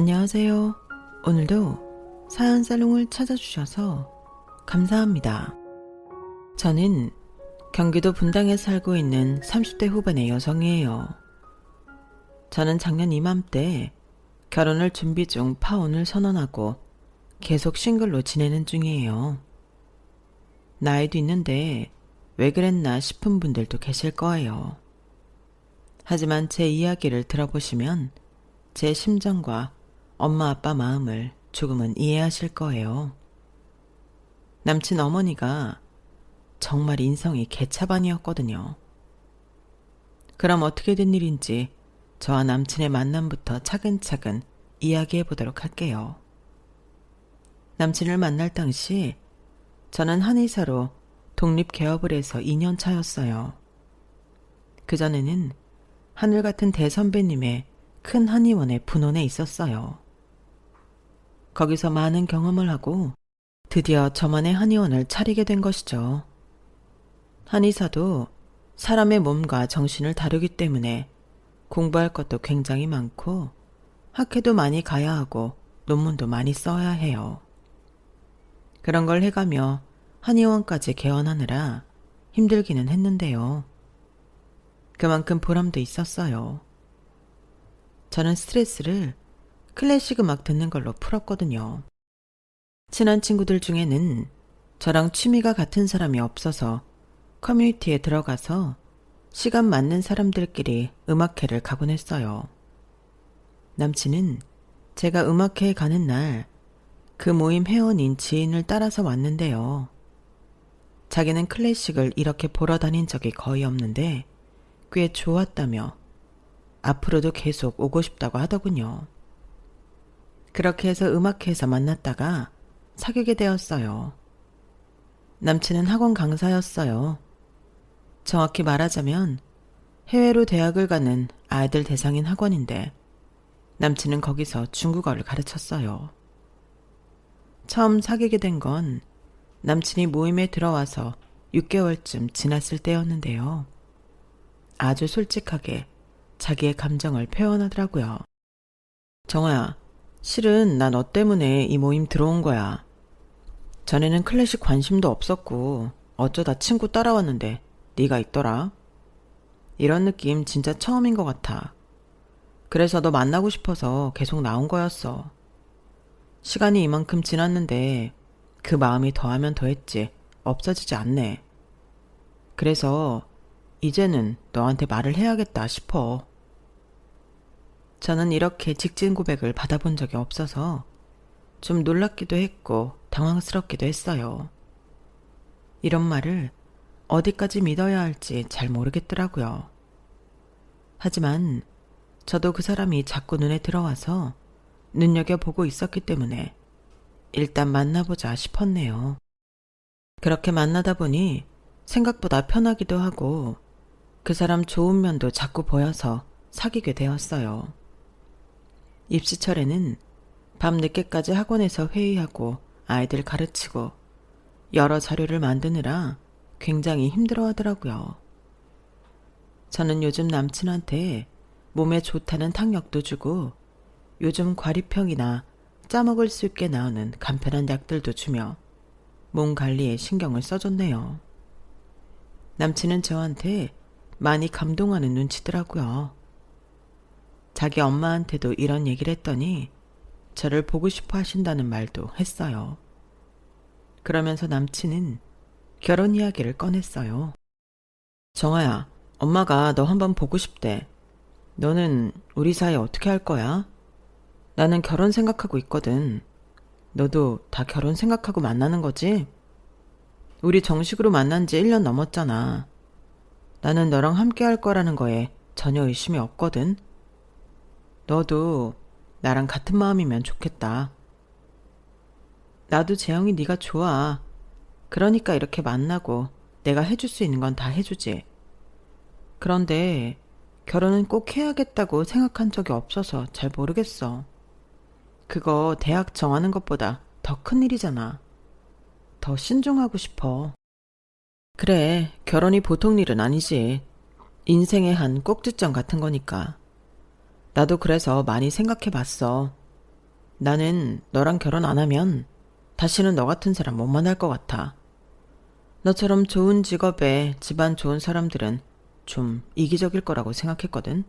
안녕하세요. 오늘도 사연 살롱을 찾아주셔서 감사합니다. 저는 경기도 분당에 살고 있는 30대 후반의 여성이에요. 저는 작년 이맘때 결혼을 준비 중 파혼을 선언하고 계속 싱글로 지내는 중이에요. 나이도 있는데 왜 그랬나 싶은 분들도 계실 거예요. 하지만 제 이야기를 들어보시면 제 심정과 엄마 아빠 마음을 조금은 이해하실 거예요. 남친 어머니가 정말 인성이 개차반이었거든요. 그럼 어떻게 된 일인지 저와 남친의 만남부터 차근차근 이야기해 보도록 할게요. 남친을 만날 당시 저는 한의사로 독립개업을 해서 2년 차였어요. 그전에는 하늘 같은 대선배님의 큰 한의원의 분원에 있었어요. 거기서 많은 경험을 하고 드디어 저만의 한의원을 차리게 된 것이죠. 한의사도 사람의 몸과 정신을 다루기 때문에 공부할 것도 굉장히 많고 학회도 많이 가야 하고 논문도 많이 써야 해요. 그런 걸 해가며 한의원까지 개원하느라 힘들기는 했는데요. 그만큼 보람도 있었어요. 저는 스트레스를 클래식 음악 듣는 걸로 풀었거든요. 친한 친구들 중에는 저랑 취미가 같은 사람이 없어서 커뮤니티에 들어가서 시간 맞는 사람들끼리 음악회를 가곤 했어요. 남친은 제가 음악회에 가는 날 그 모임 회원인 지인을 따라서 왔는데요. 자기는 클래식을 이렇게 보러 다닌 적이 거의 없는데 꽤 좋았다며 앞으로도 계속 오고 싶다고 하더군요. 그렇게 해서 음악회에서 만났다가 사귀게 되었어요. 남친은 학원 강사였어요. 정확히 말하자면 해외로 대학을 가는 아이들 대상인 학원인데 남친은 거기서 중국어를 가르쳤어요. 처음 사귀게 된 건 남친이 모임에 들어와서 6개월쯤 지났을 때였는데요. 아주 솔직하게 자기의 감정을 표현하더라고요. 정아야, 실은 난 너 때문에 이 모임 들어온 거야. 전에는 클래식 관심도 없었고 어쩌다 친구 따라왔는데 네가 있더라. 이런 느낌 진짜 처음인 것 같아. 그래서 너 만나고 싶어서 계속 나온 거였어. 시간이 이만큼 지났는데 그 마음이 더하면 더했지 없어지지 않네. 그래서 이제는 너한테 말을 해야겠다 싶어. 저는 이렇게 직진 고백을 받아본 적이 없어서 좀 놀랍기도 했고 당황스럽기도 했어요. 이런 말을 어디까지 믿어야 할지 잘 모르겠더라고요. 하지만 저도 그 사람이 자꾸 눈에 들어와서 눈여겨보고 있었기 때문에 일단 만나보자 싶었네요. 그렇게 만나다 보니 생각보다 편하기도 하고 그 사람 좋은 면도 자꾸 보여서 사귀게 되었어요. 입시철에는 밤 늦게까지 학원에서 회의하고 아이들 가르치고 여러 자료를 만드느라 굉장히 힘들어 하더라고요. 저는 요즘 남친한테 몸에 좋다는 탕약도 주고 요즘 과리평이나 짜먹을 수 있게 나오는 간편한 약들도 주며 몸 관리에 신경을 써줬네요. 남친은 저한테 많이 감동하는 눈치더라고요. 자기 엄마한테도 이런 얘기를 했더니 저를 보고 싶어 하신다는 말도 했어요. 그러면서 남친은 결혼 이야기를 꺼냈어요. 정아야, 엄마가 너 한번 보고 싶대. 너는 우리 사이 어떻게 할 거야? 나는 결혼 생각하고 있거든. 너도 다 결혼 생각하고 만나는 거지? 우리 정식으로 만난 지 1년 넘었잖아. 나는 너랑 함께 할 거라는 거에 전혀 의심이 없거든. 너도 나랑 같은 마음이면 좋겠다. 나도 재영이 네가 좋아. 그러니까 이렇게 만나고 내가 해줄 수 있는 건 다 해주지. 그런데 결혼은 꼭 해야겠다고 생각한 적이 없어서 잘 모르겠어. 그거 대학 정하는 것보다 더 큰 일이잖아. 더 신중하고 싶어. 그래, 결혼이 보통 일은 아니지. 인생의 한 꼭지점 같은 거니까. 나도 그래서 많이 생각해 봤어. 나는 너랑 결혼 안 하면 다시는 너 같은 사람 못 만날 것 같아. 너처럼 좋은 직업에 집안 좋은 사람들은 좀 이기적일 거라고 생각했거든.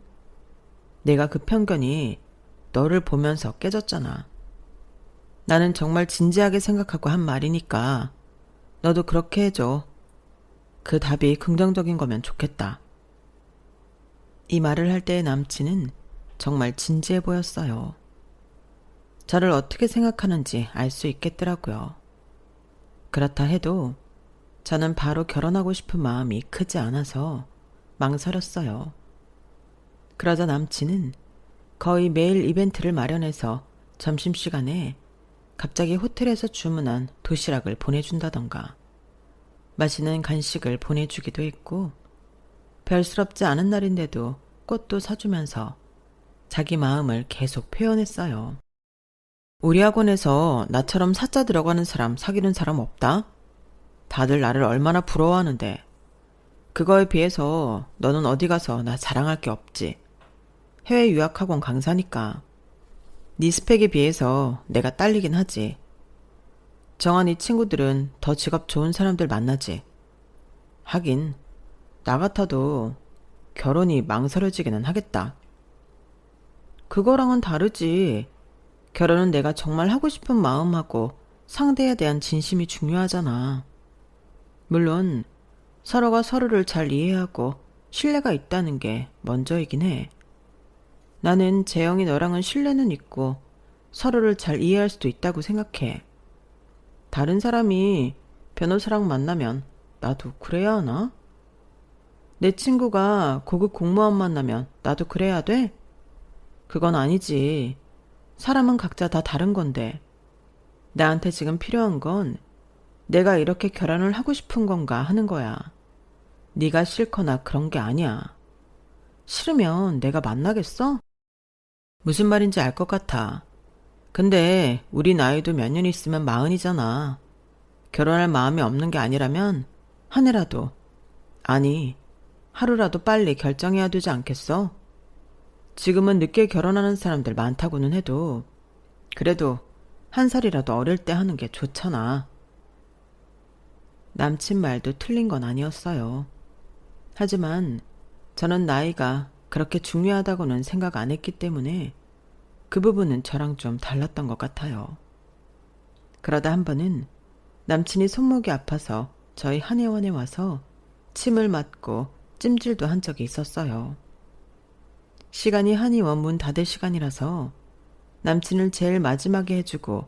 내가 그 편견이 너를 보면서 깨졌잖아. 나는 정말 진지하게 생각하고 한 말이니까 너도 그렇게 해줘. 그 답이 긍정적인 거면 좋겠다. 이 말을 할 때의 남친은 정말 진지해 보였어요. 저를 어떻게 생각하는지 알 수 있겠더라고요. 그렇다 해도 저는 바로 결혼하고 싶은 마음이 크지 않아서 망설였어요. 그러자 남친은 거의 매일 이벤트를 마련해서 점심시간에 갑자기 호텔에서 주문한 도시락을 보내준다던가 맛있는 간식을 보내주기도 했고 별스럽지 않은 날인데도 꽃도 사주면서 자기 마음을 계속 표현했어요. 우리 학원에서 나처럼 사자 들어가는 사람 사귀는 사람 없다? 다들 나를 얼마나 부러워하는데. 그거에 비해서 너는 어디 가서 나 자랑할 게 없지. 해외 유학학원 강사니까. 네 스펙에 비해서 내가 딸리긴 하지. 정한 이 친구들은 더 직업 좋은 사람들 만나지. 하긴 나 같아도 결혼이 망설여지기는 하겠다. 그거랑은 다르지. 결혼은 내가 정말 하고 싶은 마음하고 상대에 대한 진심이 중요하잖아. 물론 서로가 서로를 잘 이해하고 신뢰가 있다는 게 먼저이긴 해. 나는 재영이 너랑은 신뢰는 있고 서로를 잘 이해할 수도 있다고 생각해. 다른 사람이 변호사랑 만나면 나도 그래야 하나? 내 친구가 고급 공무원 만나면 나도 그래야 돼? 그건 아니지. 사람은 각자 다 다른 건데. 나한테 지금 필요한 건 내가 이렇게 결혼을 하고 싶은 건가 하는 거야. 네가 싫거나 그런 게 아니야. 싫으면 내가 만나겠어? 무슨 말인지 알 것 같아. 근데 우리 나이도 몇 년 있으면 40이잖아. 결혼할 마음이 없는 게 아니라면 한 해라도, 아니 하루라도 빨리 결정해야 되지 않겠어? 지금은 늦게 결혼하는 사람들 많다고는 해도 그래도 한 살이라도 어릴 때 하는 게 좋잖아. 남친 말도 틀린 건 아니었어요. 하지만 저는 나이가 그렇게 중요하다고는 생각 안 했기 때문에 그 부분은 저랑 좀 달랐던 것 같아요. 그러다 한 번은 남친이 손목이 아파서 저희 한의원에 와서 침을 맞고 찜질도 한 적이 있었어요. 시간이 한의원 문 닫을 시간이라서 남친을 제일 마지막에 해주고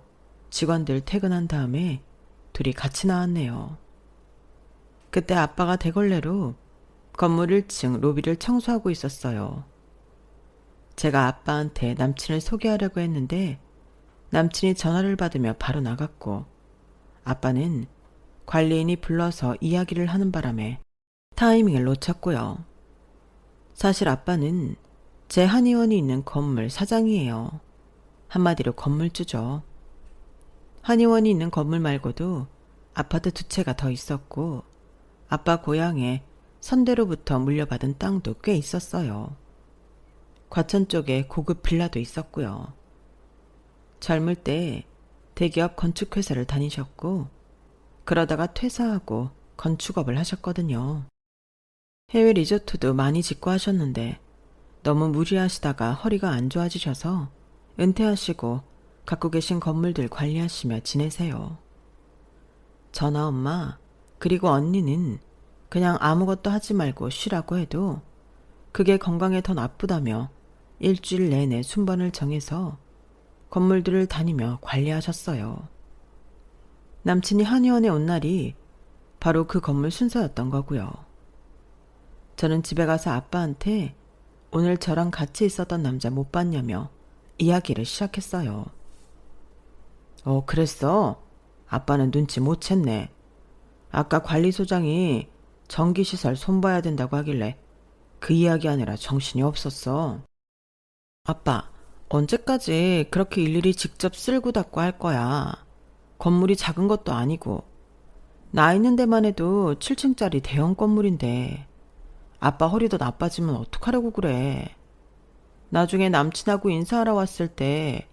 직원들 퇴근한 다음에 둘이 같이 나왔네요. 그때 아빠가 대걸레로 건물 1층 로비를 청소하고 있었어요. 제가 아빠한테 남친을 소개하려고 했는데 남친이 전화를 받으며 바로 나갔고 아빠는 관리인이 불러서 이야기를 하는 바람에 타이밍을 놓쳤고요. 사실 아빠는 제 한의원이 있는 건물 사장이에요. 한마디로 건물주죠. 한의원이 있는 건물 말고도 아파트 2채가 더 있었고 아빠 고향에 선대로부터 물려받은 땅도 꽤 있었어요. 과천 쪽에 고급 빌라도 있었고요. 젊을 때 대기업 건축회사를 다니셨고 그러다가 퇴사하고 건축업을 하셨거든요. 해외 리조트도 많이 짓고 하셨는데 너무 무리하시다가 허리가 안 좋아지셔서 은퇴하시고 갖고 계신 건물들 관리하시며 지내세요. 저나 엄마 그리고 언니는 그냥 아무것도 하지 말고 쉬라고 해도 그게 건강에 더 나쁘다며 일주일 내내 순번을 정해서 건물들을 다니며 관리하셨어요. 남친이 한의원에 온 날이 바로 그 건물 순서였던 거고요. 저는 집에 가서 아빠한테 오늘 저랑 같이 있었던 남자 못 봤냐며 이야기를 시작했어요. 그랬어? 아빠는 눈치 못 챘네. 아까 관리소장이 전기시설 손봐야 된다고 하길래 그 이야기 하느라 정신이 없었어. 아빠, 언제까지 그렇게 일일이 직접 쓸고 닦고 할 거야. 건물이 작은 것도 아니고 나 있는 데만 해도 7층짜리 대형 건물인데 아빠 허리도 나빠지면 어떡하려고 그래. 나중에 남친하고 인사하러 왔을 때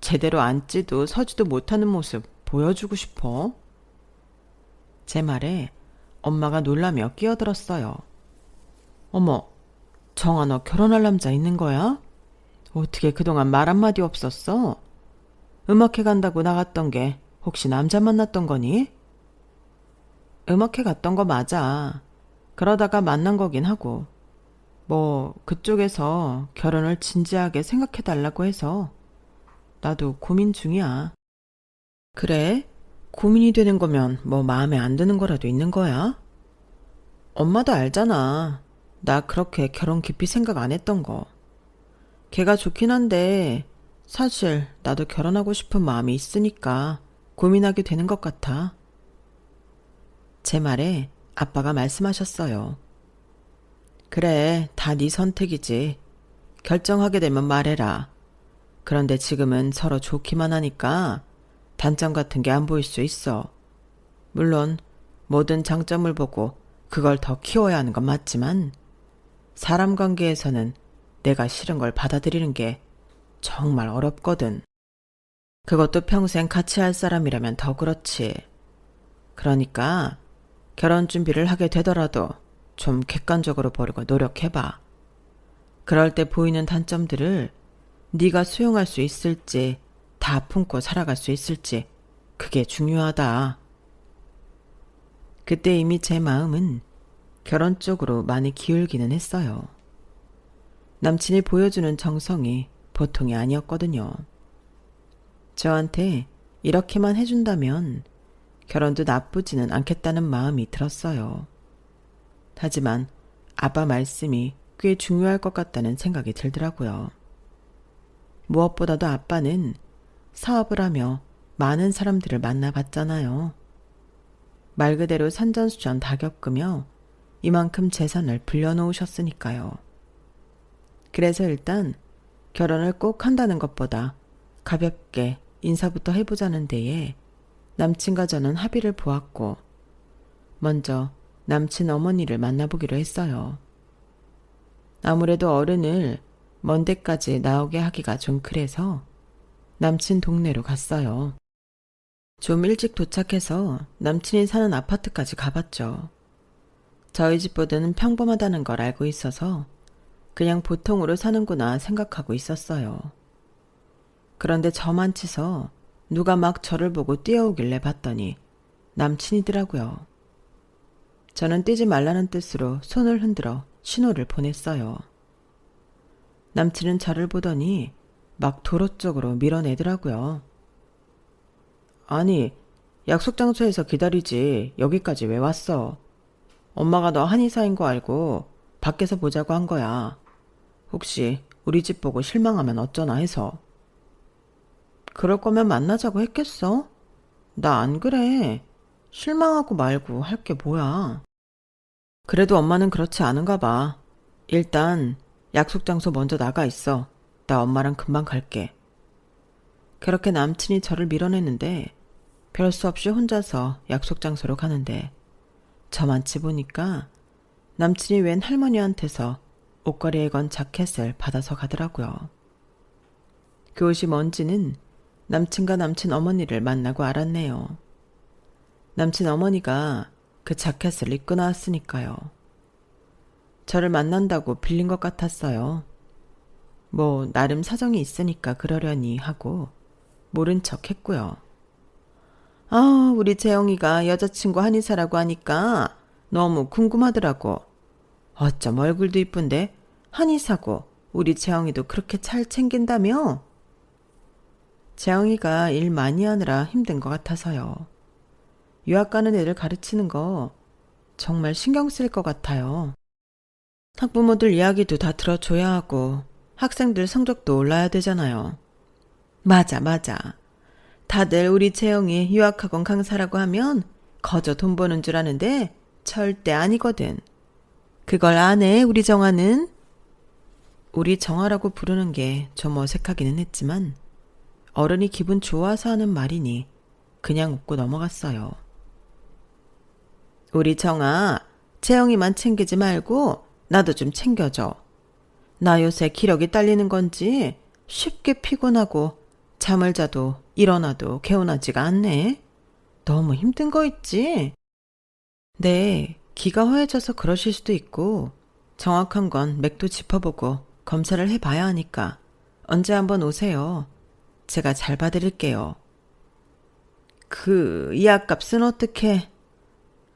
제대로 앉지도 서지도 못하는 모습 보여주고 싶어? 제 말에 엄마가 놀라며 끼어들었어요. 어머, 정아 너 결혼할 남자 있는 거야? 어떻게 그동안 말 한마디 없었어? 음악회 간다고 나갔던 게 혹시 남자 만났던 거니? 음악회 갔던 거 맞아. 그러다가 만난 거긴 하고. 뭐 그쪽에서 결혼을 진지하게 생각해달라고 해서 나도 고민 중이야. 그래? 고민이 되는 거면 뭐 마음에 안 드는 거라도 있는 거야? 엄마도 알잖아. 나 그렇게 결혼 깊이 생각 안 했던 거. 걔가 좋긴 한데 사실 나도 결혼하고 싶은 마음이 있으니까 고민하게 되는 것 같아. 제 말에 아빠가 말씀하셨어요. 그래, 다 네 선택이지. 결정하게 되면 말해라. 그런데 지금은 서로 좋기만 하니까 단점 같은 게 안 보일 수 있어. 물론 모든 장점을 보고 그걸 더 키워야 하는 건 맞지만 사람 관계에서는 내가 싫은 걸 받아들이는 게 정말 어렵거든. 그것도 평생 같이 할 사람이라면 더 그렇지. 그러니까 결혼 준비를 하게 되더라도 좀 객관적으로 보려고 노력해봐. 그럴 때 보이는 단점들을 네가 수용할 수 있을지, 다 품고 살아갈 수 있을지 그게 중요하다. 그때 이미 제 마음은 결혼 쪽으로 많이 기울기는 했어요. 남친이 보여주는 정성이 보통이 아니었거든요. 저한테 이렇게만 해준다면 결혼도 나쁘지는 않겠다는 마음이 들었어요. 하지만 아빠 말씀이 꽤 중요할 것 같다는 생각이 들더라고요. 무엇보다도 아빠는 사업을 하며 많은 사람들을 만나봤잖아요. 말 그대로 산전수전 다 겪으며 이만큼 재산을 불려놓으셨으니까요. 그래서 일단 결혼을 꼭 한다는 것보다 가볍게 인사부터 해보자는 데에 남친과 저는 합의를 보았고 먼저 남친 어머니를 만나보기로 했어요. 아무래도 어른을 먼 데까지 나오게 하기가 좀 그래서 남친 동네로 갔어요. 좀 일찍 도착해서 남친이 사는 아파트까지 가봤죠. 저희 집보다는 평범하다는 걸 알고 있어서 그냥 보통으로 사는구나 생각하고 있었어요. 그런데 저만 치서 누가 막 저를 보고 뛰어오길래 봤더니 남친이더라고요. 저는 뛰지 말라는 뜻으로 손을 흔들어 신호를 보냈어요. 남친은 저를 보더니 막 도로 쪽으로 밀어내더라고요. 아니, 약속 장소에서 기다리지 여기까지 왜 왔어? 엄마가 너 한의사인 거 알고 밖에서 보자고 한 거야. 혹시 우리 집 보고 실망하면 어쩌나 해서. 그럴 거면 만나자고 했겠어? 나 안 그래. 실망하고 말고 할 게 뭐야. 그래도 엄마는 그렇지 않은가 봐. 일단 약속 장소 먼저 나가 있어. 나 엄마랑 금방 갈게. 그렇게 남친이 저를 밀어내는데 별 수 없이 혼자서 약속 장소로 가는데 저만치 보니까 남친이 웬 할머니한테서 옷걸이에 건 자켓을 받아서 가더라고요. 그 옷이 뭔지는 남친과 남친 어머니를 만나고 알았네요. 남친 어머니가 그 자켓을 입고 나왔으니까요. 저를 만난다고 빌린 것 같았어요. 뭐 나름 사정이 있으니까 그러려니 하고 모른 척 했고요. 아, 우리 재영이가 여자친구 한의사라고 하니까 너무 궁금하더라고. 어쩜 얼굴도 이쁜데 한의사고 우리 재영이도 그렇게 잘 챙긴다며? 재영이가 일 많이 하느라 힘든 것 같아서요. 유학 가는 애들 가르치는 거 정말 신경 쓸 것 같아요. 학부모들 이야기도 다 들어줘야 하고 학생들 성적도 올라야 되잖아요. 맞아. 다들 우리 재영이 유학학원 강사라고 하면 거저 돈 버는 줄 아는데 절대 아니거든. 그걸 안 해, 우리 정아는? 우리 정아라고 부르는 게 좀 어색하기는 했지만 어른이 기분 좋아서 하는 말이니 그냥 웃고 넘어갔어요. 우리 정아, 재영이만 챙기지 말고 나도 좀 챙겨줘. 나 요새 기력이 딸리는 건지 쉽게 피곤하고 잠을 자도 일어나도 개운하지가 않네. 너무 힘든 거 있지? 네, 기가 허해져서 그러실 수도 있고 정확한 건 맥도 짚어보고 검사를 해봐야 하니까 언제 한번 오세요. 제가 잘 봐드릴게요. 이 약값은 어떻게?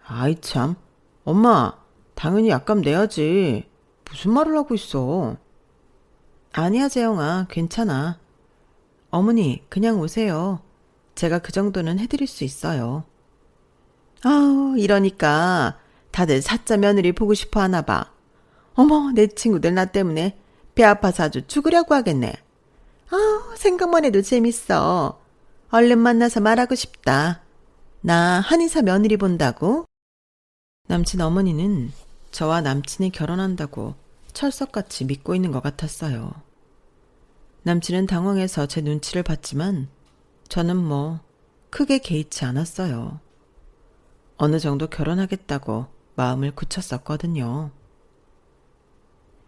아이 참, 엄마, 당연히 약값 내야지. 무슨 말을 하고 있어? 아니야, 재영아, 괜찮아. 어머니, 그냥 오세요. 제가 그 정도는 해드릴 수 있어요. 아우, 이러니까 다들 사짜 며느리 보고 싶어 하나 봐. 어머, 내 친구들 나 때문에 배 아파서 아주 죽으려고 하겠네. 아우, 생각만 해도 재밌어. 얼른 만나서 말하고 싶다. 나 한의사 며느리 본다고? 남친 어머니는 저와 남친이 결혼한다고 철석같이 믿고 있는 것 같았어요. 남친은 당황해서 제 눈치를 봤지만 저는 크게 개의치 않았어요. 어느 정도 결혼하겠다고 마음을 굳혔었거든요.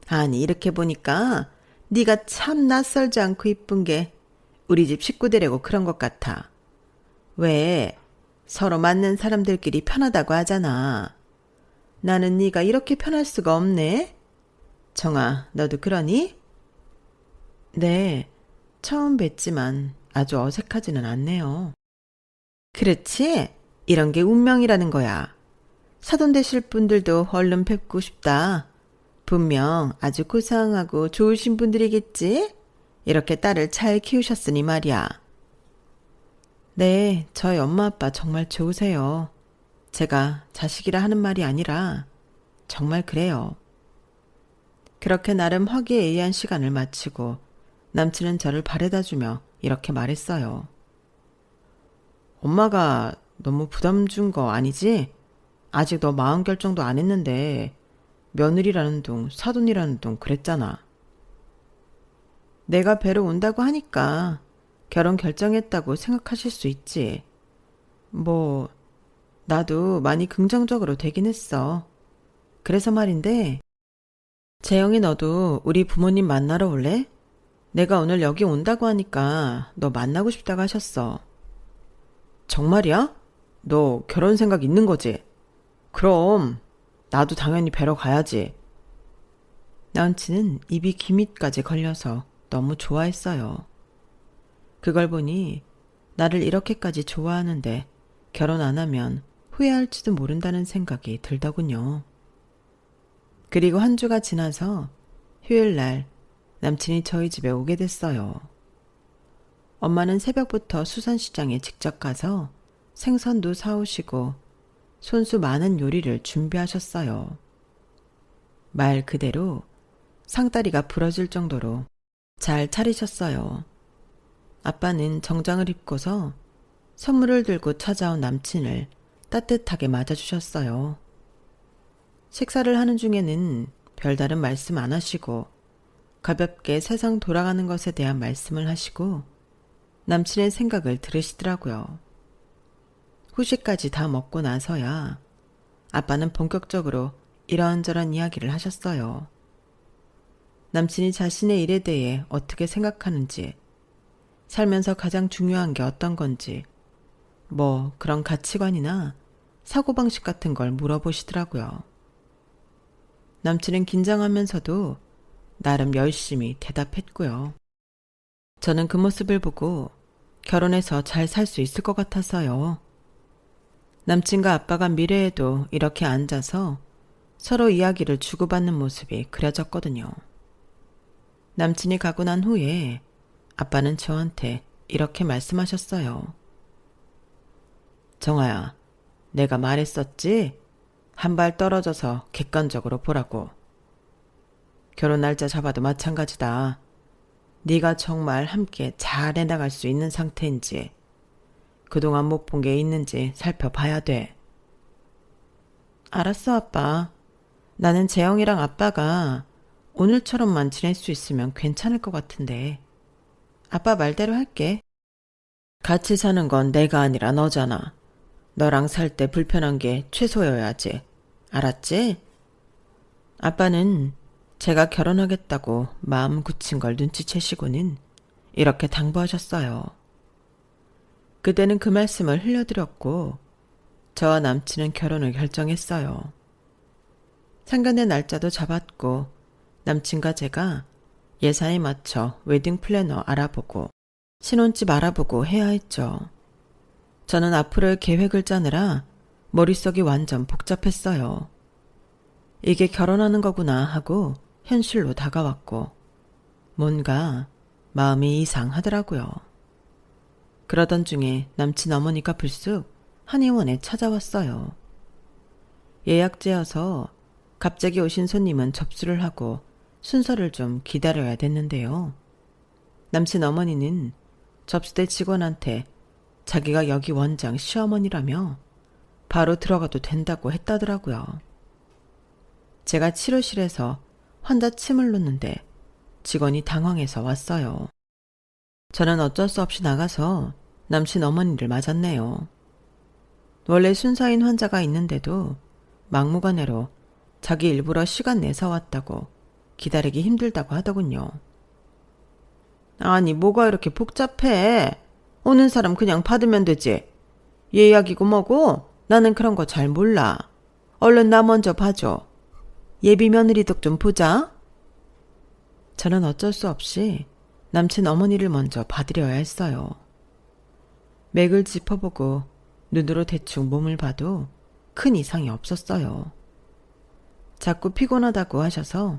아니, 이렇게 보니까 네가 참 낯설지 않고 이쁜 게 우리 집 식구들이고 그런 것 같아. 왜? 서로 맞는 사람들끼리 편하다고 하잖아. 나는 네가 이렇게 편할 수가 없네. 정아, 너도 그러니? 네, 처음 뵀지만 아주 어색하지는 않네요. 그렇지? 이런 게 운명이라는 거야. 사돈 되실 분들도 얼른 뵙고 싶다. 분명 아주 고상하고 좋으신 분들이겠지? 이렇게 딸을 잘 키우셨으니 말이야. 네, 저희 엄마 아빠 정말 좋으세요. 제가 자식이라 하는 말이 아니라 정말 그래요. 그렇게 나름 화기애애한 시간을 마치고 남친은 저를 바래다주며 이렇게 말했어요. 엄마가 너무 부담 준 거 아니지? 아직 너 마음 결정도 안 했는데 며느리라는 둥, 사돈이라는 둥 그랬잖아. 내가 뵈러 온다고 하니까 결혼 결정했다고 생각하실 수 있지. 나도 많이 긍정적으로 되긴 했어. 그래서 말인데, 재영이 너도 우리 부모님 만나러 올래? 내가 오늘 여기 온다고 하니까 너 만나고 싶다고 하셨어. 정말이야? 너 결혼 생각 있는 거지? 그럼 나도 당연히 뵈러 가야지. 남친은 입이 기밑까지 걸려서 너무 좋아했어요. 그걸 보니 나를 이렇게까지 좋아하는데 결혼 안 하면 후회할지도 모른다는 생각이 들더군요. 그리고 한 주가 지나서 휴일날 남친이 저희 집에 오게 됐어요. 엄마는 새벽부터 수산시장에 직접 가서 생선도 사오시고 손수 많은 요리를 준비하셨어요. 말 그대로 상다리가 부러질 정도로 잘 차리셨어요. 아빠는 정장을 입고서 선물을 들고 찾아온 남친을 따뜻하게 맞아주셨어요. 식사를 하는 중에는 별다른 말씀 안 하시고 가볍게 세상 돌아가는 것에 대한 말씀을 하시고 남친의 생각을 들으시더라고요. 후식까지 다 먹고 나서야 아빠는 본격적으로 이런저런 이야기를 하셨어요. 남친이 자신의 일에 대해 어떻게 생각하는지, 살면서 가장 중요한 게 어떤 건지, 그런 가치관이나 사고방식 같은 걸 물어보시더라고요. 남친은 긴장하면서도 나름 열심히 대답했고요. 저는 그 모습을 보고 결혼해서 잘 살 수 있을 것 같아서요. 남친과 아빠가 미래에도 이렇게 앉아서 서로 이야기를 주고받는 모습이 그려졌거든요. 남친이 가고 난 후에 아빠는 저한테 이렇게 말씀하셨어요. 정아야, 내가 말했었지? 한 발 떨어져서 객관적으로 보라고. 결혼 날짜 잡아도 마찬가지다. 네가 정말 함께 잘 해나갈 수 있는 상태인지, 그동안 못 본 게 있는지 살펴봐야 돼. 알았어, 아빠. 나는 재영이랑 아빠가 오늘처럼만 지낼 수 있으면 괜찮을 것 같은데. 아빠 말대로 할게. 같이 사는 건 내가 아니라 너잖아. 너랑 살 때 불편한 게 최소여야지. 알았지? 아빠는 제가 결혼하겠다고 마음 굳힌 걸 눈치채시고는 이렇게 당부하셨어요. 그때는 그 말씀을 흘려드렸고 저와 남친은 결혼을 결정했어요. 상견례 날짜도 잡았고 남친과 제가 예산에 맞춰 웨딩 플래너 알아보고 신혼집 알아보고 해야 했죠. 저는 앞으로의 계획을 짜느라 머릿속이 완전 복잡했어요. 이게 결혼하는 거구나 하고 현실로 다가왔고 뭔가 마음이 이상하더라고요. 그러던 중에 남친 어머니가 불쑥 한의원에 찾아왔어요. 예약제여서 갑자기 오신 손님은 접수를 하고 순서를 좀 기다려야 됐는데요. 남친 어머니는 접수대 직원한테 자기가 여기 원장 시어머니라며 바로 들어가도 된다고 했다더라고요. 제가 치료실에서 환자 침을 놓는데 직원이 당황해서 왔어요. 저는 어쩔 수 없이 나가서 남친 어머니를 맞았네요. 원래 순서인 환자가 있는데도 막무가내로 자기 일부러 시간 내서 왔다고 기다리기 힘들다고 하더군요. 아니 뭐가 이렇게 복잡해. 오는 사람 그냥 받으면 되지. 예약이고 뭐고 나는 그런 거 잘 몰라. 얼른 나 먼저 봐줘. 예비 며느리도 좀 보자. 저는 어쩔 수 없이 남친 어머니를 먼저 봐드려야 했어요. 맥을 짚어보고 눈으로 대충 몸을 봐도 큰 이상이 없었어요. 자꾸 피곤하다고 하셔서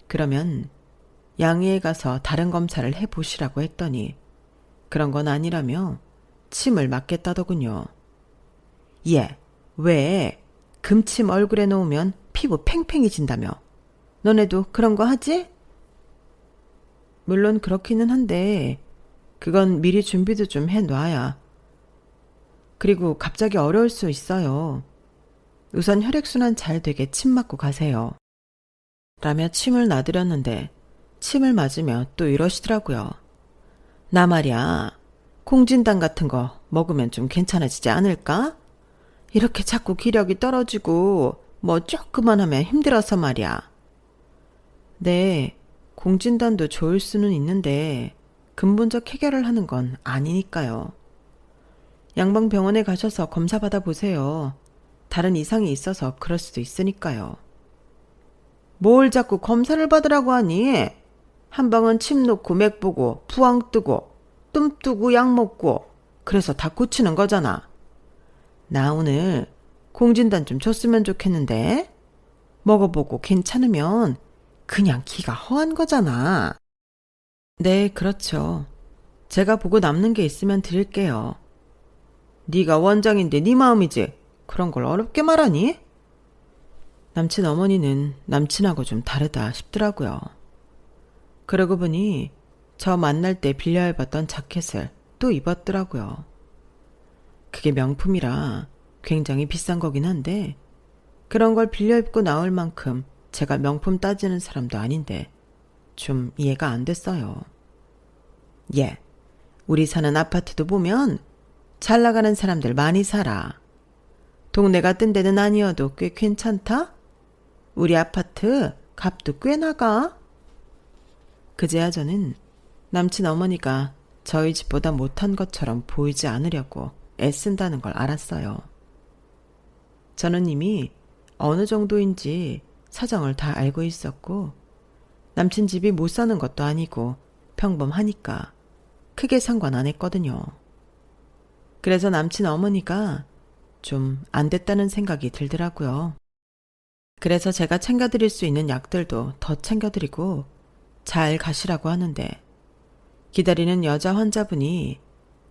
그러면 양의에 가서 다른 검사를 해보시라고 했더니 그런 건 아니라며 침을 맞겠다더군요. 예, 왜 금침 얼굴에 놓으면 피부 팽팽해진다며. 너네도 그런 거 하지? 물론 그렇기는 한데 그건 미리 준비도 좀 해놔야. 그리고 갑자기 어려울 수 있어요. 우선 혈액순환 잘 되게 침 맞고 가세요. 라며 침을 놔드렸는데 침을 맞으며 또 이러시더라고요. 나 말이야, 콩진당 같은 거 먹으면 좀 괜찮아지지 않을까? 이렇게 자꾸 기력이 떨어지고 뭐 조금만 하면 힘들어서 말이야. 네, 공진단도 좋을 수는 있는데 근본적 해결을 하는 건 아니니까요. 양방병원에 가셔서 검사 받아보세요. 다른 이상이 있어서 그럴 수도 있으니까요. 뭘 자꾸 검사를 받으라고 하니? 한방은 침 놓고 맥 보고 부항 뜨고 뜸 뜨고 약 먹고 그래서 다 고치는 거잖아. 나 오늘 공진단 좀 줬으면 좋겠는데. 먹어보고 괜찮으면 그냥 기가 허한 거잖아. 네, 그렇죠. 제가 보고 남는 게 있으면 드릴게요. 네가 원장인데 네 마음이지. 그런 걸 어렵게 말하니? 남친 어머니는 남친하고 좀 다르다 싶더라고요. 그러고 보니 저 만날 때 빌려 입었던 자켓을 또 입었더라고요. 그게 명품이라 굉장히 비싼 거긴 한데 그런 걸 빌려 입고 나올 만큼 제가 명품 따지는 사람도 아닌데 좀 이해가 안 됐어요. 예, 우리 사는 아파트도 보면 잘 나가는 사람들 많이 살아. 동네 같은 데는 아니어도 꽤 괜찮다? 우리 아파트 값도 꽤 나가. 그제야 저는 남친 어머니가 저희 집보다 못한 것처럼 보이지 않으려고 애쓴다는 걸 알았어요. 저는 이미 어느 정도인지 사정을 다 알고 있었고 남친 집이 못 사는 것도 아니고 평범하니까 크게 상관 안 했거든요. 그래서 남친 어머니가 좀 안 됐다는 생각이 들더라고요. 그래서 제가 챙겨드릴 수 있는 약들도 더 챙겨드리고 잘 가시라고 하는데 기다리는 여자 환자분이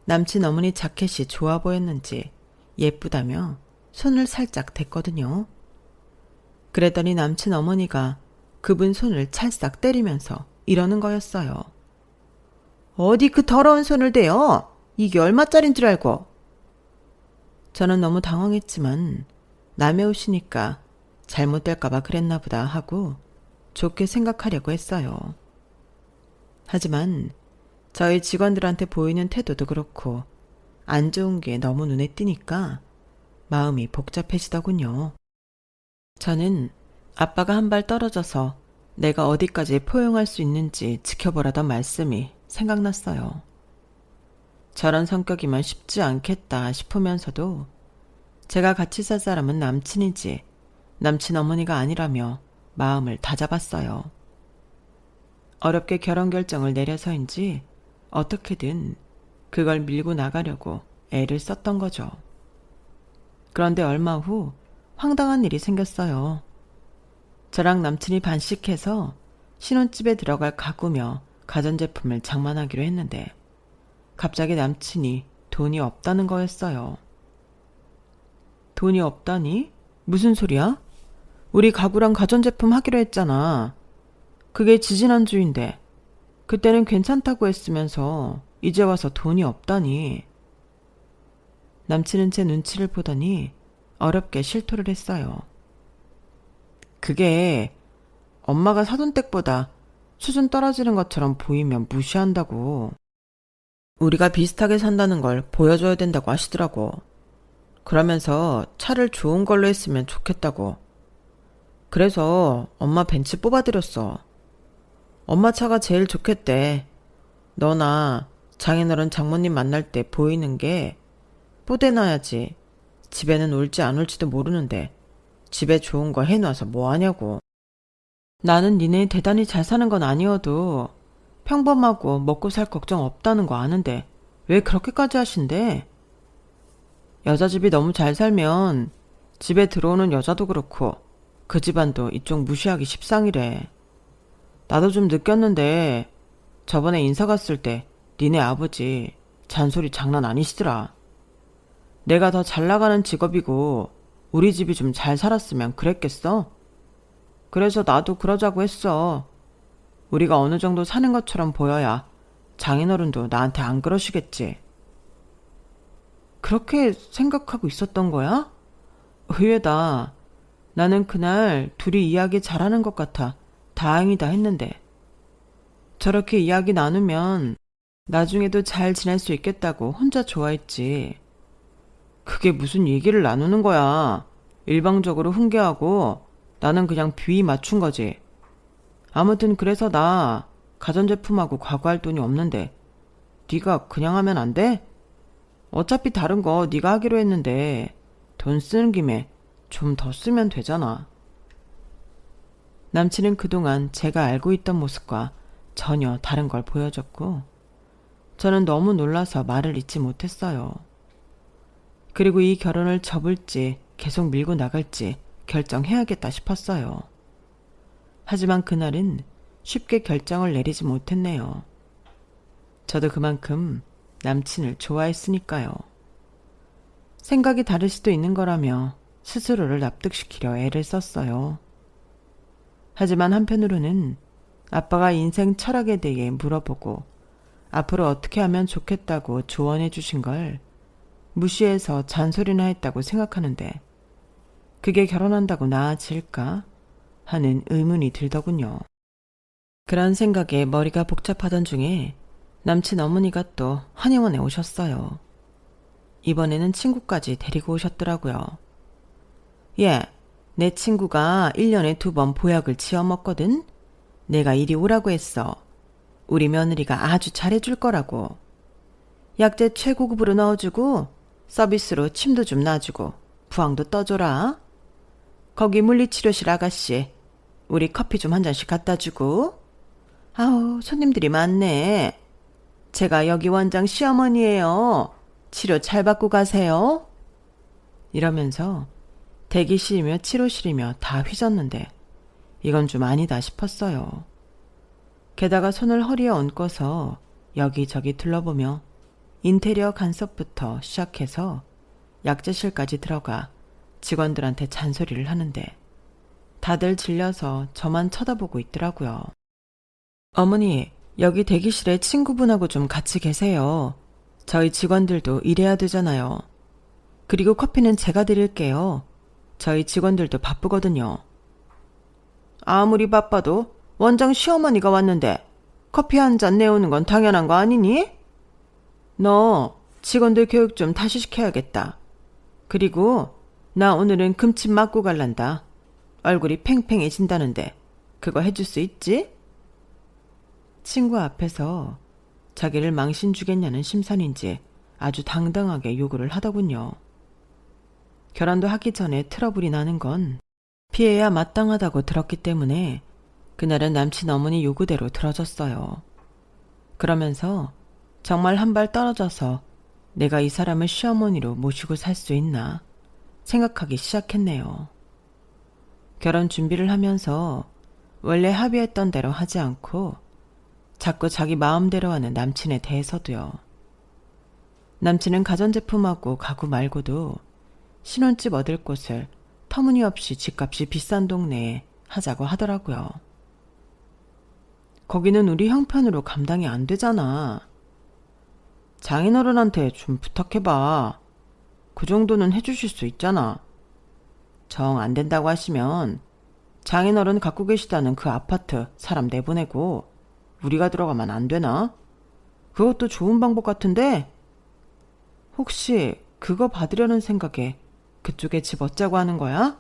남친 어머니 자켓이 좋아 보였는지 예쁘다며 손을 살짝 댔거든요. 그랬더니 남친 어머니가 그분 손을 찰싹 때리면서 이러는 거였어요. 어디 그 더러운 손을 대요? 이게 얼마짜린 줄 알고. 저는 너무 당황했지만 남의 옷이니까 잘못될까봐 그랬나 보다 하고 좋게 생각하려고 했어요. 하지만 저희 직원들한테 보이는 태도도 그렇고 안 좋은 게 너무 눈에 띄니까 마음이 복잡해지더군요. 저는 아빠가 한 발 떨어져서 내가 어디까지 포용할 수 있는지 지켜보라던 말씀이 생각났어요. 저런 성격이면 쉽지 않겠다 싶으면서도 제가 같이 살 사람은 남친이지 남친 어머니가 아니라며 마음을 다잡았어요. 어렵게 결혼 결정을 내려서인지 어떻게든 그걸 밀고 나가려고 애를 썼던 거죠. 그런데 얼마 후 황당한 일이 생겼어요. 저랑 남친이 반씩해서 신혼집에 들어갈 가구며 가전제품을 장만하기로 했는데 갑자기 남친이 돈이 없다는 거였어요. 돈이 없다니? 무슨 소리야? 우리 가구랑 가전제품 하기로 했잖아. 그게 지지난주인데 그때는 괜찮다고 했으면서 이제 와서 돈이 없다니. 남친은 제 눈치를 보더니 어렵게 실토를 했어요. 그게 엄마가 사돈 댁보다 수준 떨어지는 것처럼 보이면 무시한다고. 우리가 비슷하게 산다는 걸 보여줘야 된다고 하시더라고. 그러면서 차를 좋은 걸로 했으면 좋겠다고. 그래서 엄마 벤츠 뽑아드렸어. 엄마 차가 제일 좋겠대. 너나 장인어른 장모님 만날 때 보이는 게 뽀대놔야지. 집에는 올지 안 올지도 모르는데 집에 좋은 거 해놔서 뭐하냐고. 나는 니네 대단히 잘 사는 건 아니어도 평범하고 먹고 살 걱정 없다는 거 아는데 왜 그렇게까지 하신대? 여자 집이 너무 잘 살면 집에 들어오는 여자도 그렇고 그 집안도 이쪽 무시하기 십상이래. 나도 좀 느꼈는데 저번에 인사 갔을 때 니네 아버지 잔소리 장난 아니시더라. 내가 더 잘 나가는 직업이고 우리 집이 좀 잘 살았으면 그랬겠어? 그래서 나도 그러자고 했어. 우리가 어느 정도 사는 것처럼 보여야 장인어른도 나한테 안 그러시겠지. 그렇게 생각하고 있었던 거야? 의외다. 나는 그날 둘이 이야기 잘하는 것 같아 다행이다 했는데 저렇게 이야기 나누면 나중에도 잘 지낼 수 있겠다고 혼자 좋아했지. 그게 무슨 얘기를 나누는 거야. 일방적으로 훈계하고 나는 그냥 비위 맞춘 거지. 아무튼 그래서 나 가전제품하고 과거할 돈이 없는데 네가 그냥 하면 안 돼? 어차피 다른 거 네가 하기로 했는데 돈 쓰는 김에 좀 더 쓰면 되잖아. 남친은 그동안 제가 알고 있던 모습과 전혀 다른 걸 보여줬고 저는 너무 놀라서 말을 잇지 못했어요. 그리고 이 결혼을 접을지 계속 밀고 나갈지 결정해야겠다 싶었어요. 하지만 그날은 쉽게 결정을 내리지 못했네요. 저도 그만큼 남친을 좋아했으니까요. 생각이 다를 수도 있는 거라며 스스로를 납득시키려 애를 썼어요. 하지만 한편으로는 아빠가 인생 철학에 대해 물어보고 앞으로 어떻게 하면 좋겠다고 조언해 주신 걸 무시해서 잔소리나 했다고 생각하는데 그게 결혼한다고 나아질까 하는 의문이 들더군요. 그런 생각에 머리가 복잡하던 중에 남친 어머니가 또 한의원에 오셨어요. 이번에는 친구까지 데리고 오셨더라고요. 예, 내 친구가 1년에 2번 보약을 지어먹거든. 내가 이리 오라고 했어. 우리 며느리가 아주 잘해줄 거라고. 약재 최고급으로 넣어주고 서비스로 침도 좀 놔주고 부항도 떠줘라. 거기 물리치료실 아가씨, 우리 커피 좀 한 잔씩 갖다 주고. 아우, 손님들이 많네. 제가 여기 원장 시어머니예요. 치료 잘 받고 가세요. 이러면서 대기실이며 치료실이며 다 휘졌는데 이건 좀 아니다 싶었어요. 게다가 손을 허리에 얹고서 여기저기 둘러보며 인테리어 간섭부터 시작해서 약재실까지 들어가 직원들한테 잔소리를 하는데 다들 질려서 저만 쳐다보고 있더라고요. 어머니, 여기 대기실에 친구분하고 좀 같이 계세요. 저희 직원들도 일해야 되잖아요. 그리고 커피는 제가 드릴게요. 저희 직원들도 바쁘거든요. 아무리 바빠도 원장 시어머니가 왔는데 커피 한 잔 내오는 건 당연한 거 아니니? 너 직원들 교육 좀 다시 시켜야겠다. 그리고 나 오늘은 금침 맞고 갈란다. 얼굴이 팽팽해진다는데 그거 해줄 수 있지? 친구 앞에서 자기를 망신 주겠냐는 심산인지 아주 당당하게 요구를 하더군요. 결혼도 하기 전에 트러블이 나는 건 피해야 마땅하다고 들었기 때문에 그날은 남친 어머니 요구대로 들어줬어요. 그러면서 정말 한 발 떨어져서 내가 이 사람을 시어머니로 모시고 살 수 있나 생각하기 시작했네요. 결혼 준비를 하면서 원래 합의했던 대로 하지 않고 자꾸 자기 마음대로 하는 남친에 대해서도요. 남친은 가전제품하고 가구 말고도 신혼집 얻을 곳을 터무니없이 집값이 비싼 동네에 하자고 하더라고요. 거기는 우리 형편으로 감당이 안 되잖아. 장인어른한테 좀 부탁해봐. 그 정도는 해주실 수 있잖아. 정 안 된다고 하시면 장인어른 갖고 계시다는 그 아파트 사람 내보내고 우리가 들어가면 안 되나? 그것도 좋은 방법 같은데? 혹시 그거 받으려는 생각에 그쪽에 집 얻자고 하는 거야?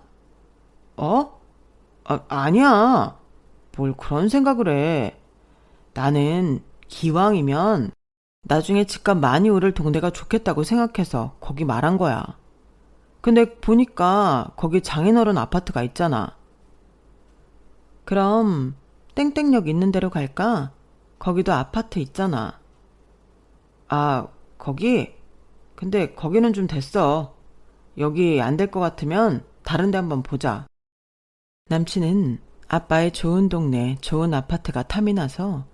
아니야. 뭘 그런 생각을 해. 나는 기왕이면 나중에 집값 많이 오를 동네가 좋겠다고 생각해서 거기 말한 거야. 근데 보니까 거기 장인어른 아파트가 있잖아. 그럼 땡땡역 있는 데로 갈까? 거기도 아파트 있잖아. 아, 거기? 근데 거기는 좀 됐어. 여기 안 될 것 같으면 다른 데 한번 보자. 남친은 아빠의 좋은 동네, 좋은 아파트가 탐이 나서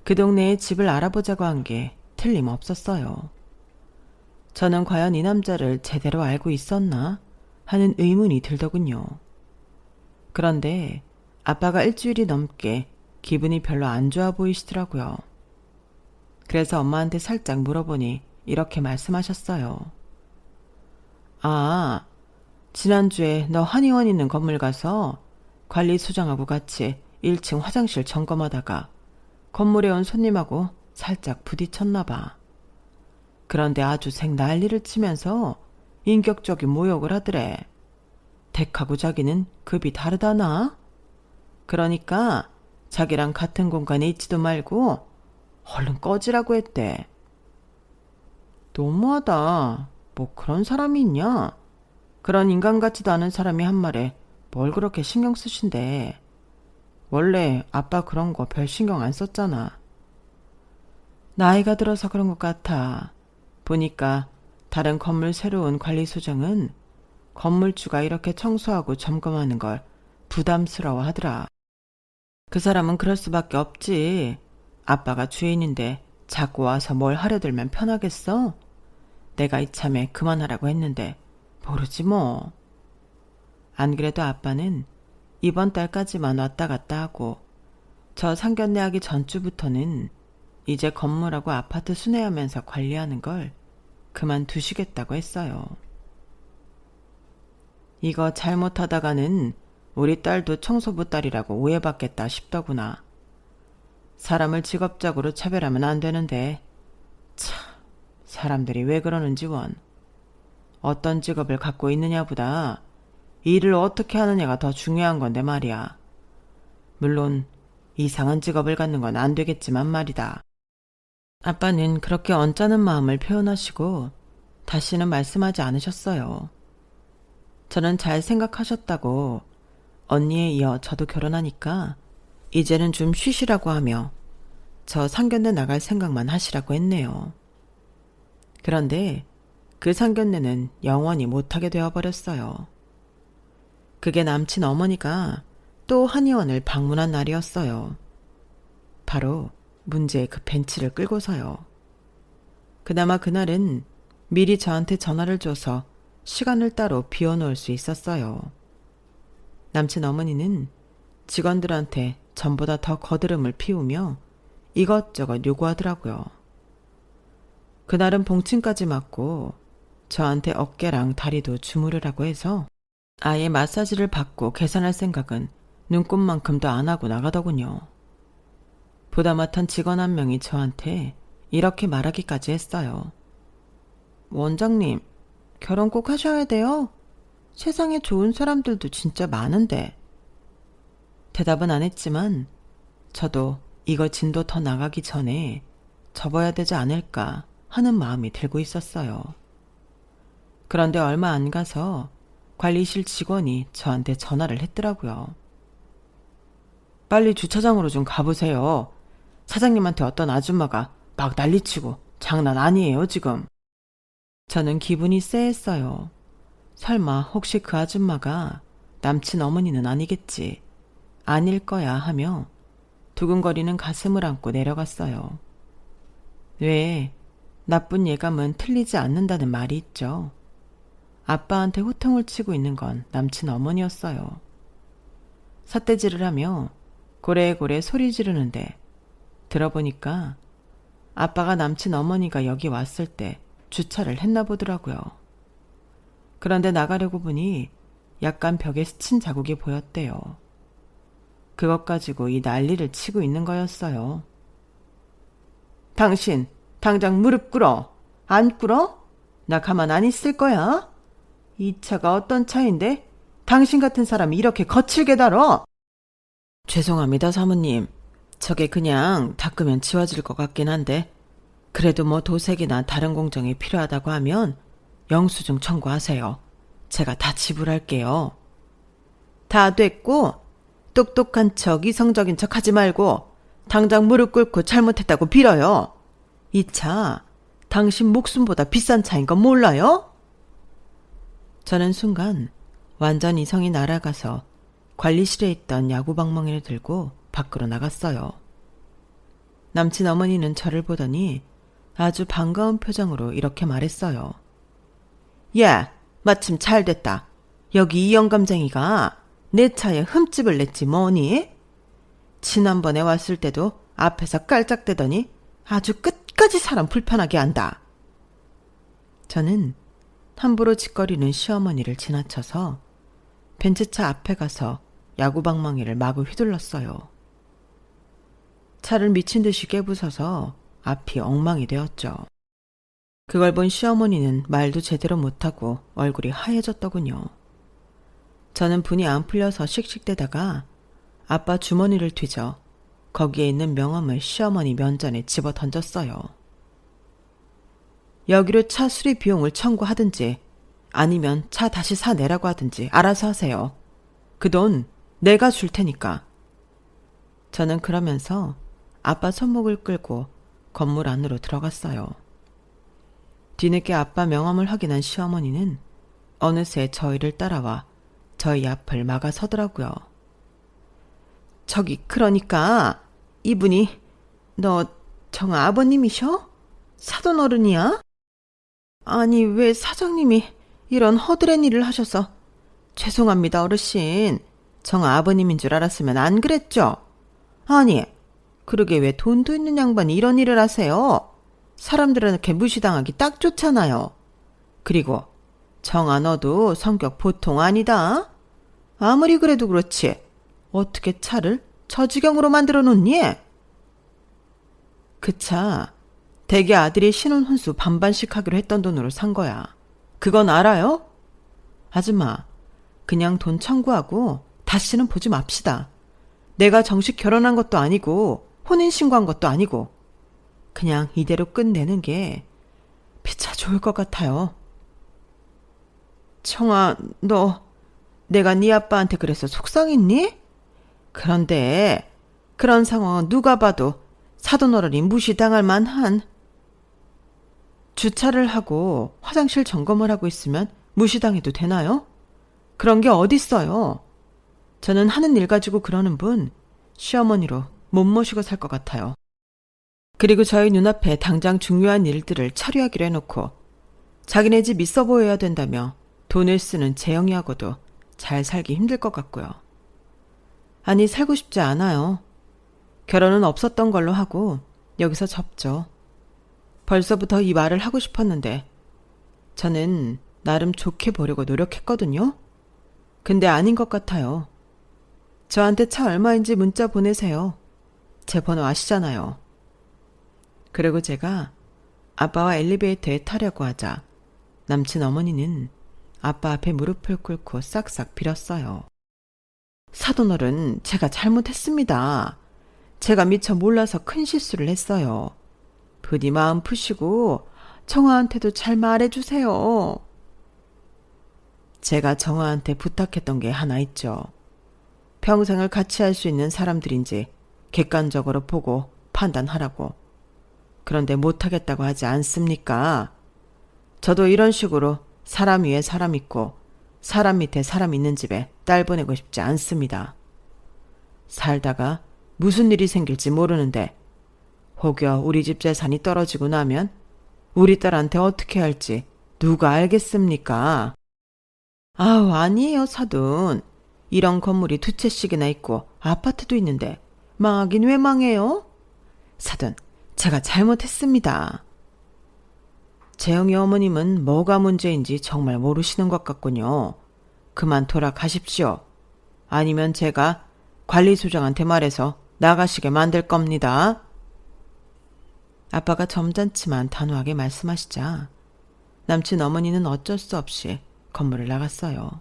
그 동네에 집을 알아보자고 한 게 틀림없었어요. 저는 과연 이 남자를 제대로 알고 있었나 하는 의문이 들더군요. 그런데 아빠가 일주일이 넘게 기분이 별로 안 좋아 보이시더라고요. 그래서 엄마한테 살짝 물어보니 이렇게 말씀하셨어요. 아, 지난주에 너 한의원 있는 건물 가서 관리소장하고 같이 1층 화장실 점검하다가 건물에 온 손님하고 살짝 부딪혔나 봐. 그런데 아주 생 난리를 치면서 인격적인 모욕을 하더래. 댁하고 자기는 급이 다르다나? 그러니까 자기랑 같은 공간에 있지도 말고 얼른 꺼지라고 했대. 너무하다. 뭐 그런 사람이 있냐? 그런 인간 같지도 않은 사람이 한 말에 뭘 그렇게 신경 쓰신대. 원래 아빠 그런 거 별 신경 안 썼잖아. 나이가 들어서 그런 것 같아. 보니까 다른 건물 새로운 관리소장은 건물주가 이렇게 청소하고 점검하는 걸 부담스러워 하더라. 그 사람은 그럴 수밖에 없지. 아빠가 주인인데 자꾸 와서 뭘 하려들면 편하겠어? 내가 이참에 그만하라고 했는데 모르지 뭐. 안 그래도 아빠는 이번 달까지만 왔다 갔다 하고 저 상견례 하기 전주부터는 이제 건물하고 아파트 순회하면서 관리하는 걸 그만두시겠다고 했어요. 이거 잘못하다가는 우리 딸도 청소부 딸이라고 오해받겠다 싶더구나. 사람을 직업적으로 차별하면 안 되는데 참, 사람들이 왜 그러는지 원. 어떤 직업을 갖고 있느냐보다 일을 어떻게 하느냐가 더 중요한 건데 말이야. 물론 이상한 직업을 갖는 건 안 되겠지만 말이다. 아빠는 그렇게 언짢은 마음을 표현하시고 다시는 말씀하지 않으셨어요. 저는 잘 생각하셨다고 언니에 이어 저도 결혼하니까 이제는 좀 쉬시라고 하며 저 상견례 나갈 생각만 하시라고 했네요. 그런데 그 상견례는 영원히 못하게 되어버렸어요. 그게 남친 어머니가 또 한의원을 방문한 날이었어요. 바로 문제의 그 벤츠를 끌고서요. 그나마 그날은 미리 저한테 전화를 줘서 시간을 따로 비워놓을 수 있었어요. 남친 어머니는 직원들한테 전보다 더 거드름을 피우며 이것저것 요구하더라고요. 그날은 봉침까지 맞고 저한테 어깨랑 다리도 주무르라고 해서 아예 마사지를 받고 계산할 생각은 눈꼽만큼도 안 하고 나가더군요. 보다 못한 직원 한 명이 저한테 이렇게 말하기까지 했어요. 원장님, 결혼 꼭 하셔야 돼요? 세상에 좋은 사람들도 진짜 많은데. 대답은 안 했지만 저도 이거 진도 더 나가기 전에 접어야 되지 않을까 하는 마음이 들고 있었어요. 그런데 얼마 안 가서 관리실 직원이 저한테 전화를 했더라고요. 빨리 주차장으로 좀 가보세요. 사장님한테 어떤 아줌마가 막 난리치고 장난 아니에요, 지금. 저는 기분이 쎄했어요. 설마 혹시 그 아줌마가 남친 어머니는 아니겠지. 아닐 거야 하며 두근거리는 가슴을 안고 내려갔어요. 왜 나쁜 예감은 틀리지 않는다는 말이 있죠. 아빠한테 호통을 치고 있는 건 남친 어머니였어요. 삿대질을 하며 고래고래 소리 지르는데 들어보니까 아빠가 남친 어머니가 여기 왔을 때 주차를 했나 보더라고요. 그런데 나가려고 보니 약간 벽에 스친 자국이 보였대요. 그것 가지고 이 난리를 치고 있는 거였어요. 당신 당장 무릎 꿇어. 안 꿇어? 나 가만 안 있을 거야. 이 차가 어떤 차인데 당신 같은 사람이 이렇게 거칠게 다뤄? 죄송합니다, 사모님. 저게 그냥 닦으면 지워질 것 같긴 한데 그래도 뭐 도색이나 다른 공정이 필요하다고 하면 영수증 청구하세요. 제가 다 지불할게요. 다 됐고 똑똑한 척 이성적인 척 하지 말고 당장 무릎 꿇고 잘못했다고 빌어요. 이 차 당신 목숨보다 비싼 차인 건 몰라요? 저는 순간 완전 이성이 날아가서 관리실에 있던 야구방망이를 들고 밖으로 나갔어요. 남친 어머니는 저를 보더니 아주 반가운 표정으로 이렇게 말했어요. 야, 마침 잘 됐다. 여기 이 영감쟁이가 내 차에 흠집을 냈지 뭐니? 지난번에 왔을 때도 앞에서 깔짝대더니 아주 끝까지 사람 불편하게 한다. 저는 함부로 짓거리는 시어머니를 지나쳐서 벤츠차 앞에 가서 야구방망이를 마구 휘둘렀어요. 차를 미친 듯이 깨부숴서 앞이 엉망이 되었죠. 그걸 본 시어머니는 말도 제대로 못하고 얼굴이 하얘졌더군요. 저는 분이 안 풀려서 씩씩대다가 아빠 주머니를 뒤져 거기에 있는 명함을 시어머니 면전에 집어 던졌어요. 여기로 차 수리 비용을 청구하든지 아니면 차 다시 사내라고 하든지 알아서 하세요. 그 돈 내가 줄 테니까. 저는 그러면서 아빠 손목을 끌고 건물 안으로 들어갔어요. 뒤늦게 아빠 명함을 확인한 시어머니는 어느새 저희를 따라와 저희 앞을 막아서더라고요. 저기 그러니까 이분이 너 정 아버님이셔? 사돈 어른이야? 아니 왜 사장님이 이런 허드렛 일을 하셔서. 죄송합니다 어르신. 정 아버님인 줄 알았으면 안 그랬죠? 아니 그러게 왜 돈도 있는 양반이 이런 일을 하세요? 사람들한테 무시당하기 딱 좋잖아요. 그리고 정아 너도 성격 보통 아니다. 아무리 그래도 그렇지 어떻게 차를 저 지경으로 만들어 놓니? 그 차 대개 아들이 신혼 혼수 반반씩 하기로 했던 돈으로 산 거야. 그건 알아요? 아줌마 그냥 돈 청구하고 다시는 보지 맙시다. 내가 정식 결혼한 것도 아니고 혼인신고한 것도 아니고 그냥 이대로 끝내는 게 피차 좋을 것 같아요. 청아 너 내가 네 아빠한테 그래서 속상했니? 그런데 그런 상황은 누가 봐도 사돈어른이 무시당할 만한. 주차를 하고 화장실 점검을 하고 있으면 무시당해도 되나요? 그런 게 어딨어요. 저는 하는 일 가지고 그러는 분 시어머니로 못 모시고 살 것 같아요. 그리고 저희 눈앞에 당장 중요한 일들을 처리하기로 해놓고 자기네 집 있어 보여야 된다며 돈을 쓰는 재영이하고도 잘 살기 힘들 것 같고요. 아니 살고 싶지 않아요. 결혼은 없었던 걸로 하고 여기서 접죠. 벌써부터 이 말을 하고 싶었는데 저는 나름 좋게 보려고 노력했거든요. 근데 아닌 것 같아요. 저한테 차 얼마인지 문자 보내세요. 제 번호 아시잖아요. 그리고 제가 아빠와 엘리베이터에 타려고 하자 남친 어머니는 아빠 앞에 무릎을 꿇고 싹싹 빌었어요. 사돈어른 제가 잘못했습니다. 제가 미처 몰라서 큰 실수를 했어요. 부디 마음 푸시고 정화한테도 잘 말해주세요. 제가 정화한테 부탁했던 게 하나 있죠. 평생을 같이 할 수 있는 사람들인지 객관적으로 보고 판단하라고. 그런데 못하겠다고 하지 않습니까? 저도 이런 식으로 사람 위에 사람 있고 사람 밑에 사람 있는 집에 딸 보내고 싶지 않습니다. 살다가 무슨 일이 생길지 모르는데 혹여 우리 집 재산이 떨어지고 나면 우리 딸한테 어떻게 할지 누가 알겠습니까? 아우, 아니에요, 사돈. 이런 건물이 2채씩이나 있고 아파트도 있는데 망하긴 왜 망해요? 사돈, 제가 잘못했습니다. 재영이 어머님은 뭐가 문제인지 정말 모르시는 것 같군요. 그만 돌아가십시오. 아니면 제가 관리소장한테 말해서 나가시게 만들 겁니다. 아빠가 점잖지만 단호하게 말씀하시자 남친 어머니는 어쩔 수 없이 건물을 나갔어요.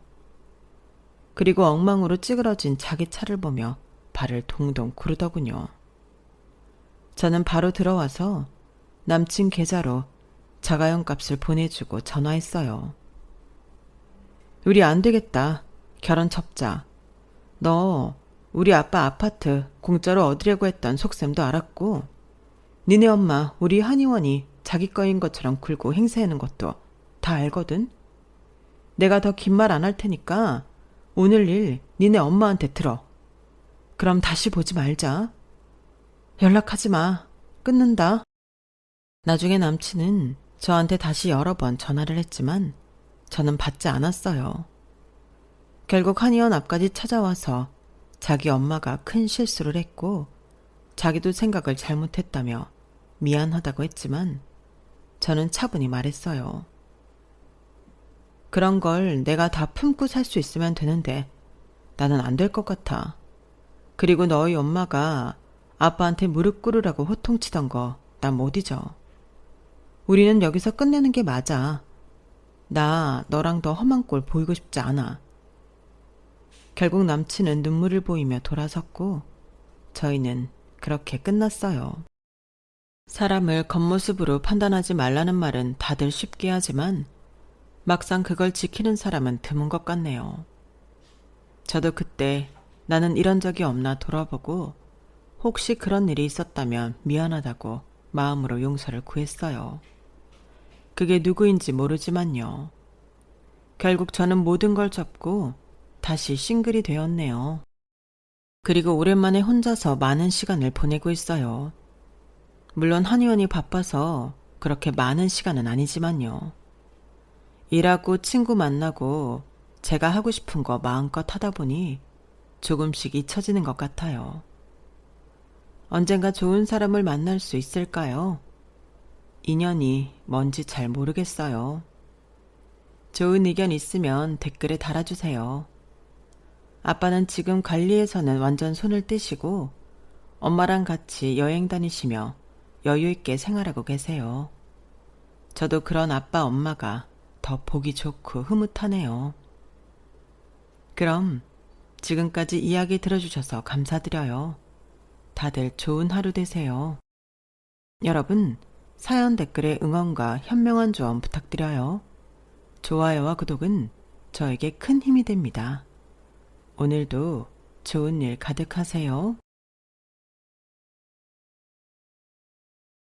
그리고 엉망으로 찌그러진 자기 차를 보며 발을 동동 구르더군요. 저는 바로 들어와서 남친 계좌로 자가용 값을 보내주고 전화했어요. 우리 안 되겠다. 결혼 접자. 너 우리 아빠 아파트 공짜로 얻으려고 했던 속셈도 알았고 니네 엄마 우리 한의원이 자기 거인 것처럼 굴고 행세하는 것도 다 알거든. 내가 더 긴 말 안 할 테니까 오늘 일 니네 엄마한테 들어. 그럼 다시 보지 말자. 연락하지 마. 끊는다. 나중에 남친은 저한테 다시 여러 번 전화를 했지만 저는 받지 않았어요. 결국 한의원 앞까지 찾아와서 자기 엄마가 큰 실수를 했고 자기도 생각을 잘못했다며 미안하다고 했지만 저는 차분히 말했어요. 그런 걸 내가 다 품고 살 수 있으면 되는데 나는 안 될 것 같아. 그리고 너희 엄마가 아빠한테 무릎 꿇으라고 호통치던 거 난 못 잊어. 우리는 여기서 끝내는 게 맞아. 나 너랑 더 험한 꼴 보이고 싶지 않아. 결국 남친은 눈물을 보이며 돌아섰고 저희는 그렇게 끝났어요. 사람을 겉모습으로 판단하지 말라는 말은 다들 쉽게 하지만 막상 그걸 지키는 사람은 드문 것 같네요. 저도 그때 나는 이런 적이 없나 돌아보고 혹시 그런 일이 있었다면 미안하다고 마음으로 용서를 구했어요. 그게 누구인지 모르지만요. 결국 저는 모든 걸 접고 다시 싱글이 되었네요. 그리고 오랜만에 혼자서 많은 시간을 보내고 있어요. 물론 한의원이 바빠서 그렇게 많은 시간은 아니지만요. 일하고 친구 만나고 제가 하고 싶은 거 마음껏 하다 보니 조금씩 잊혀지는 것 같아요. 언젠가 좋은 사람을 만날 수 있을까요? 인연이 뭔지 잘 모르겠어요. 좋은 의견 있으면 댓글에 달아주세요. 아빠는 지금 관리에서는 완전 손을 떼시고 엄마랑 같이 여행 다니시며 여유있게 생활하고 계세요. 저도 그런 아빠 엄마가 더 보기 좋고 흐뭇하네요. 그럼 지금까지 이야기 들어주셔서 감사드려요. 다들 좋은 하루 되세요. 여러분, 사연 댓글에 응원과 현명한 조언 부탁드려요. 좋아요와 구독은 저에게 큰 힘이 됩니다. 오늘도 좋은 일 가득하세요.